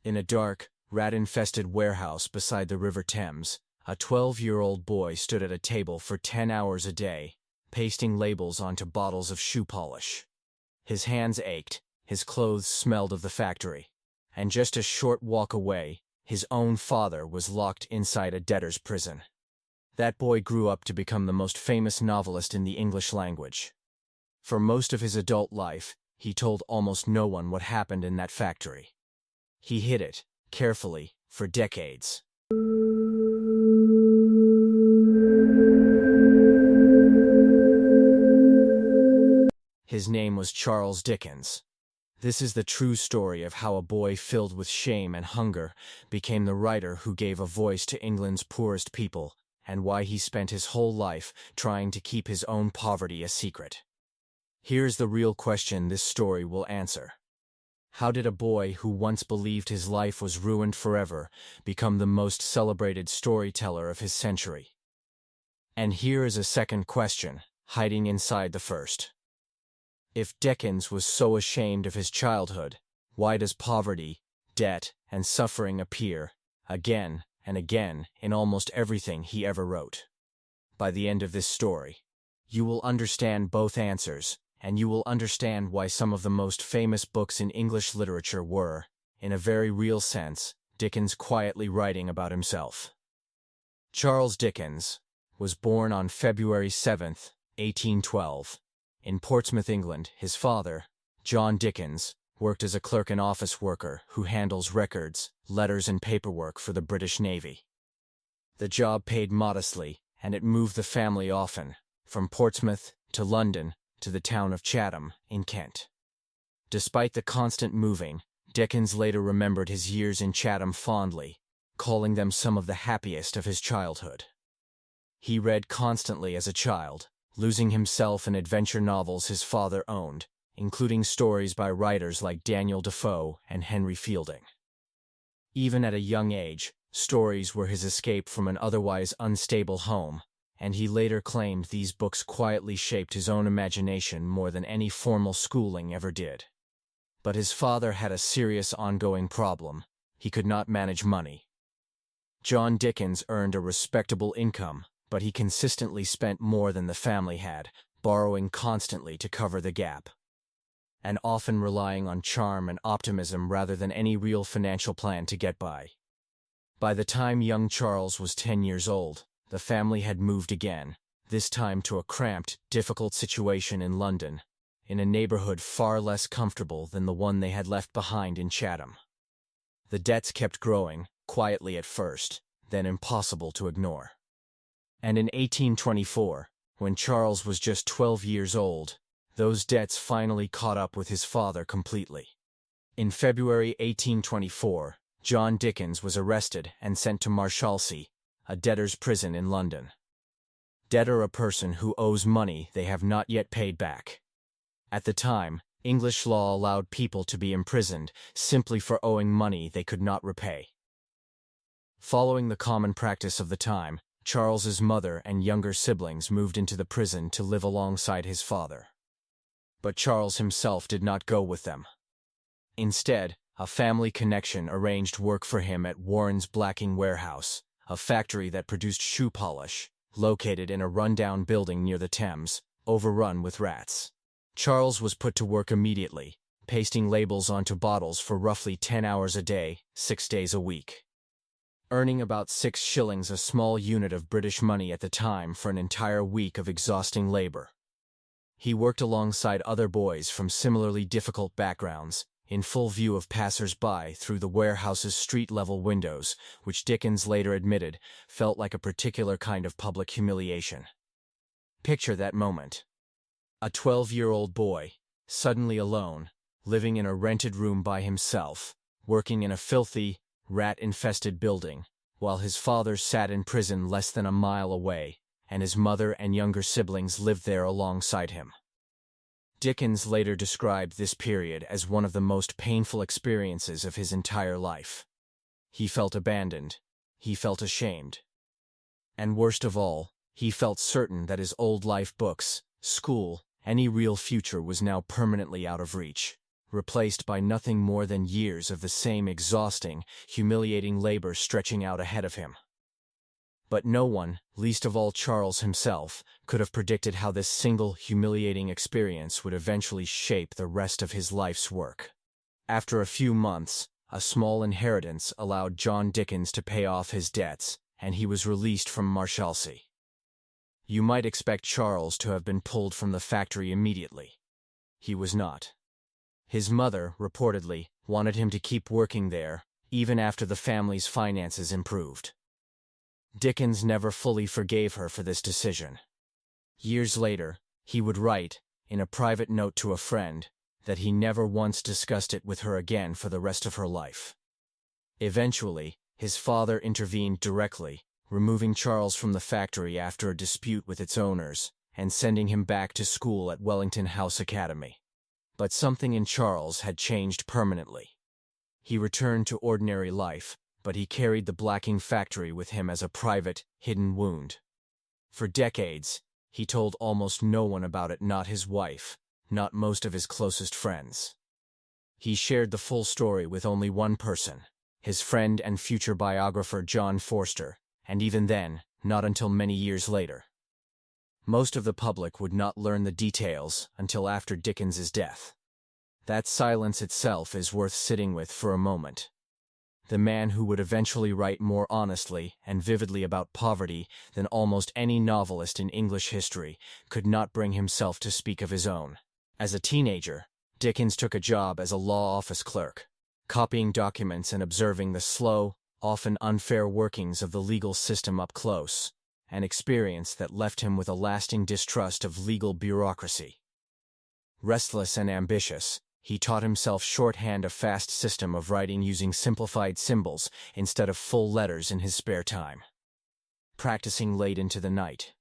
In a dark, rat-infested warehouse beside the River Thames, a 12-year-old boy stood at a table for 10 hours a day, pasting labels onto bottles of shoe polish. His hands ached, his clothes smelled of the factory, and just a short walk away, his own father was locked inside a debtor's prison. That boy grew up to become the most famous novelist in the English language. For most of his adult life, he told almost no one what happened in that factory. He hid it, carefully, for decades. His name was Charles Dickens. This is the true story of how a boy filled with shame and hunger became the writer who gave a voice to England's poorest people, and why he spent his whole life trying to keep his own poverty a secret. Here's the real question this story will answer. How did a boy who once believed his life was ruined forever become the most celebrated storyteller of his century? And here is a second question, hiding inside the first. If Dickens was so ashamed of his childhood, why does poverty, debt, and suffering appear, again and again, in almost everything he ever wrote? By the end of this story, you will understand both answers, and you will understand why some of the most famous books in English literature were, in a very real sense, Dickens quietly writing about himself. Charles Dickens was born on February 7, 1812. In Portsmouth, England. His father, John Dickens, worked as a clerk and office worker who handles records, letters, and paperwork for the British Navy. The job paid modestly, and it moved the family often, from Portsmouth to London to the town of Chatham in Kent. Despite the constant moving, Dickens later remembered his years in Chatham fondly, calling them some of the happiest of his childhood. He read constantly as a child, losing himself in adventure novels his father owned, including stories by writers like Daniel Defoe and Henry Fielding. Even at a young age, stories were his escape from an otherwise unstable home, and he later claimed these books quietly shaped his own imagination more than any formal schooling ever did. But his father had a serious ongoing problem. He could not manage money. John Dickens earned a respectable income, but he consistently spent more than the family had, borrowing constantly to cover the gap, and often relying on charm and optimism rather than any real financial plan to get by. By the time young Charles was 10 years old, the family had moved again, this time to a cramped, difficult situation in London, in a neighborhood far less comfortable than the one they had left behind in Chatham. The debts kept growing, quietly at first, then impossible to ignore. And in 1824, when Charles was just 12 years old, those debts finally caught up with his father completely. In February 1824, John Dickens was arrested and sent to Marshalsea, a debtor's prison in London. Debtor, a person who owes money they have not yet paid back. At the time, English law allowed people to be imprisoned simply for owing money they could not repay. Following the common practice of the time, Charles's mother and younger siblings moved into the prison to live alongside his father. But Charles himself did not go with them. Instead, a family connection arranged work for him at Warren's Blacking Warehouse, a factory that produced shoe polish, located in a rundown building near the Thames, overrun with rats. Charles was put to work immediately, pasting labels onto bottles for roughly 10 hours a day, 6 days a week. Earning about 6 shillings, a small unit of British money at the time, for an entire week of exhausting labor. He worked alongside other boys from similarly difficult backgrounds, in full view of passers-by through the warehouse's street-level windows, which Dickens later admitted felt like a particular kind of public humiliation. Picture that moment. A 12-year-old boy, suddenly alone, living in a rented room by himself, working in a filthy, rat-infested building, while his father sat in prison less than a mile away, and his mother and younger siblings lived there alongside him. Dickens later described this period as one of the most painful experiences of his entire life. He felt abandoned. He felt ashamed. And worst of all, he felt certain that his old life, books, school, any real future was now permanently out of reach. replaced by nothing more than years of the same exhausting, humiliating labor stretching out ahead of him. But no one, least of all Charles himself, could have predicted how this single, humiliating experience would eventually shape the rest of his life's work. After a few months, a small inheritance allowed John Dickens to pay off his debts, and he was released from Marshalsea. You might expect Charles to have been pulled from the factory immediately. He was not. His mother, reportedly, wanted him to keep working there, even after the family's finances improved. Dickens never fully forgave her for this decision. Years later, he would write, in a private note to a friend, that he never once discussed it with her again for the rest of her life. Eventually, his father intervened directly, removing Charles from the factory after a dispute with its owners, and sending him back to school at Wellington House Academy. But something in Charles had changed permanently. He returned to ordinary life, but he carried the blacking factory with him as a private, hidden wound. For decades, he told almost no one about it, not his wife, not most of his closest friends. He shared the full story with only one person, his friend and future biographer John Forster, and even then, not until many years later. Most of the public would not learn the details until after Dickens's death. That silence itself is worth sitting with for a moment. The man who would eventually write more honestly and vividly about poverty than almost any novelist in English history could not bring himself to speak of his own. As a teenager, Dickens took a job as a law office clerk, copying documents and observing the slow, often unfair workings of the legal system up close, an experience that left him with a lasting distrust of legal bureaucracy. Restless and ambitious, he taught himself shorthand, a fast system of writing using simplified symbols instead of full letters in his spare time, practicing late into the night.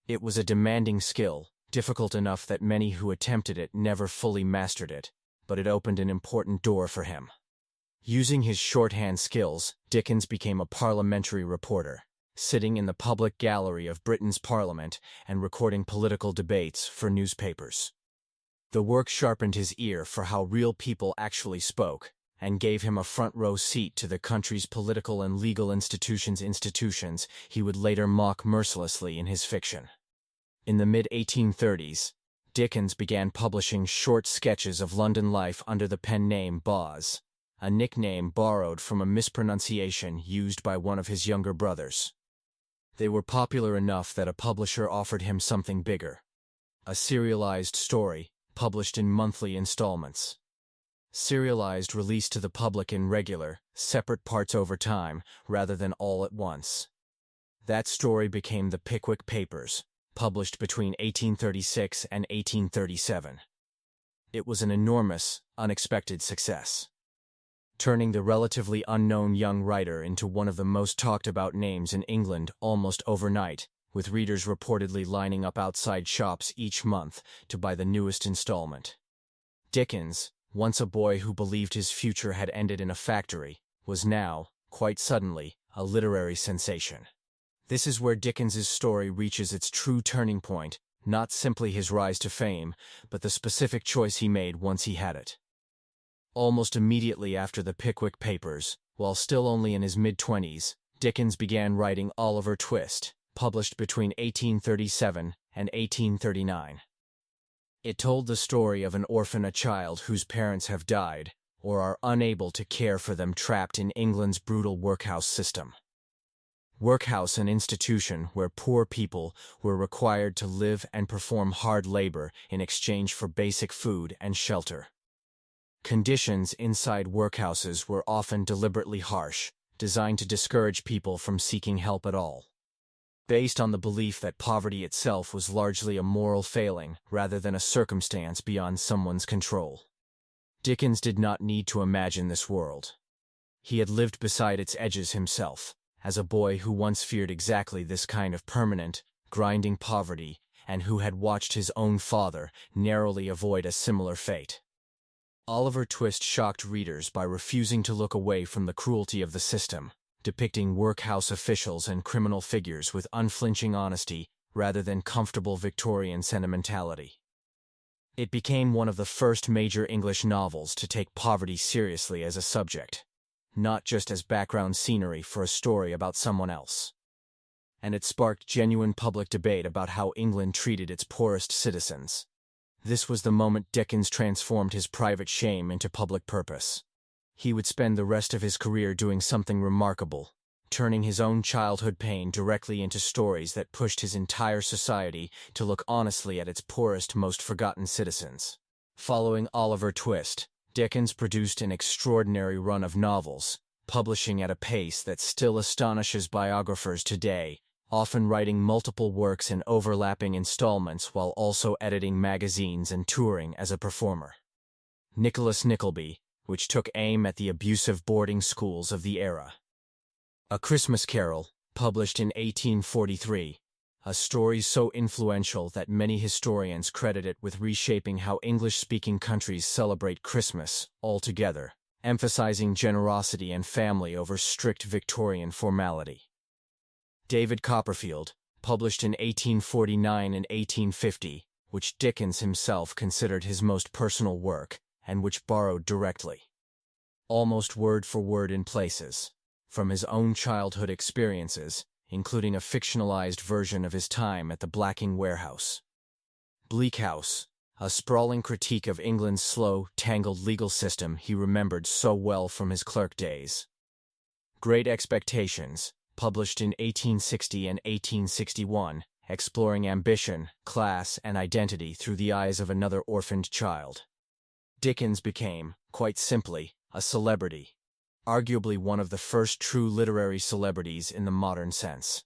It was a demanding skill, difficult enough that many who attempted it never fully mastered it, but it opened an important door for him. Using his shorthand skills, Dickens became a parliamentary reporter, sitting in the public gallery of Britain's Parliament and recording political debates for newspapers. The work sharpened his ear for how real people actually spoke, and gave him a front-row seat to the country's political and legal institutions he would later mock mercilessly in his fiction. In the mid-1830s, Dickens began publishing short sketches of London life under the pen name Boz, a nickname borrowed from a mispronunciation used by one of his younger brothers. They were popular enough that a publisher offered him something bigger, a serialized story, published in monthly installments. Serialized, released to the public in regular, separate parts over time, rather than all at once. That story became the Pickwick Papers, published between 1836 and 1837. It was an enormous, unexpected success, turning the relatively unknown young writer into one of the most talked-about names in England almost overnight, with readers reportedly lining up outside shops each month to buy the newest installment. Dickens, once a boy who believed his future had ended in a factory, was now, quite suddenly, a literary sensation. This is where Dickens's story reaches its true turning point, not simply his rise to fame, but the specific choice he made once he had it. Almost immediately after the Pickwick Papers, while still only in his mid-20s, Dickens began writing Oliver Twist, published between 1837 and 1839. It told the story of an orphan, a child whose parents have died, or are unable to care for them, trapped in England's brutal workhouse system. Workhouse, an institution where poor people were required to live and perform hard labor in exchange for basic food and shelter. Conditions inside workhouses were often deliberately harsh, designed to discourage people from seeking help at all. Based on the belief that poverty itself was largely a moral failing rather than a circumstance beyond someone's control. Dickens did not need to imagine this world. He had lived beside its edges himself, as a boy who once feared exactly this kind of permanent, grinding poverty, and who had watched his own father narrowly avoid a similar fate. Oliver Twist shocked readers by refusing to look away from the cruelty of the system, depicting workhouse officials and criminal figures with unflinching honesty rather than comfortable Victorian sentimentality. It became one of the first major English novels to take poverty seriously as a subject, not just as background scenery for a story about someone else. And it sparked genuine public debate about how England treated its poorest citizens. This was the moment Dickens transformed his private shame into public purpose. He would spend the rest of his career doing something remarkable, turning his own childhood pain directly into stories that pushed his entire society to look honestly at its poorest, most forgotten citizens. Following Oliver Twist, Dickens produced an extraordinary run of novels, publishing at a pace that still astonishes biographers today, often writing multiple works in overlapping installments while also editing magazines and touring as a performer. Nicholas Nickleby, which took aim at the abusive boarding schools of the era. A Christmas Carol, published in 1843, a story so influential that many historians credit it with reshaping how English-speaking countries celebrate Christmas altogether, emphasizing generosity and family over strict Victorian formality. David Copperfield, published in 1849 and 1850, which Dickens himself considered his most personal work, and which borrowed directly, almost word for word in places, from his own childhood experiences, including a fictionalized version of his time at the blacking warehouse. Bleak House, a sprawling critique of England's slow, tangled legal system he remembered so well from his clerk days. Great Expectations, published in 1860 and 1861, exploring ambition, class, and identity through the eyes of another orphaned child. Dickens became, quite simply, a celebrity, arguably one of the first true literary celebrities in the modern sense.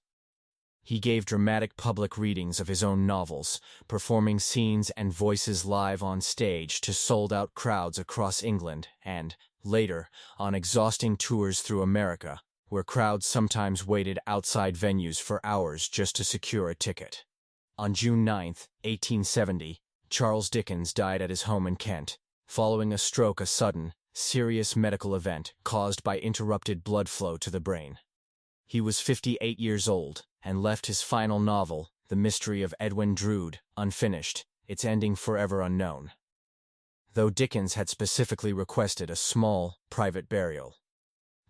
He gave dramatic public readings of his own novels, performing scenes and voices live on stage to sold-out crowds across England and, later, on exhausting tours through America, where crowds sometimes waited outside venues for hours just to secure a ticket. On June 9, 1870, Charles Dickens died at his home in Kent, following a stroke, a sudden, serious medical event caused by interrupted blood flow to the brain. He was 58 years old and left his final novel, The Mystery of Edwin Drood, unfinished, its ending forever unknown, though Dickens had specifically requested a small, private burial.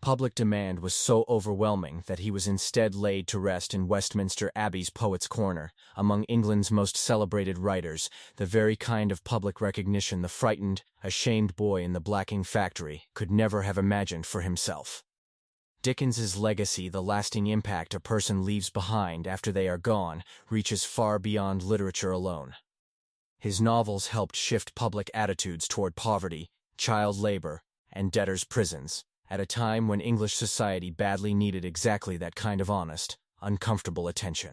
Public demand was so overwhelming that he was instead laid to rest in Westminster Abbey's Poets' Corner, among England's most celebrated writers, the very kind of public recognition the frightened, ashamed boy in the blacking factory could never have imagined for himself. Dickens's legacy, the lasting impact a person leaves behind after they are gone, reaches far beyond literature alone. His novels helped shift public attitudes toward poverty, child labor, and debtors' prisons, at a time when English society badly needed exactly that kind of honest, uncomfortable attention.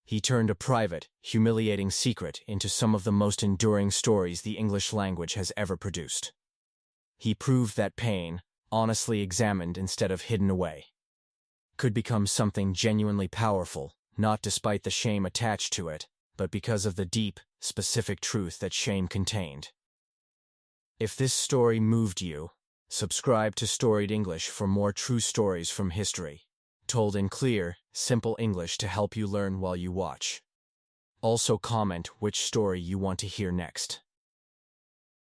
He turned a private, humiliating secret into some of the most enduring stories the English language has ever produced. He proved that pain, honestly examined instead of hidden away, could become something genuinely powerful, not despite the shame attached to it, but because of the deep, specific truth that shame contained. If this story moved you, subscribe to Storied English for more true stories from history, told in clear, simple English to help you learn while you watch. Also comment which story you want to hear next.